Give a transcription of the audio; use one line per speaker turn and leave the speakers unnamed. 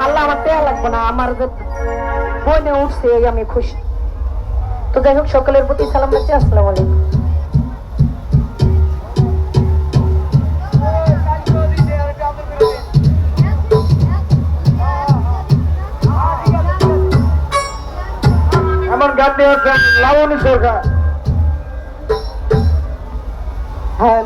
আল্লাহ আমার দেয়া লাগবে না, আমার বনে উঠছে আমি খুশি। তো যাই হোক, সকলের প্রতি সালাম রাখছি। আসসালামু আলাইকুম।
আমার গান দিয়ে লাবণী সরকার।
হ্যাঁ।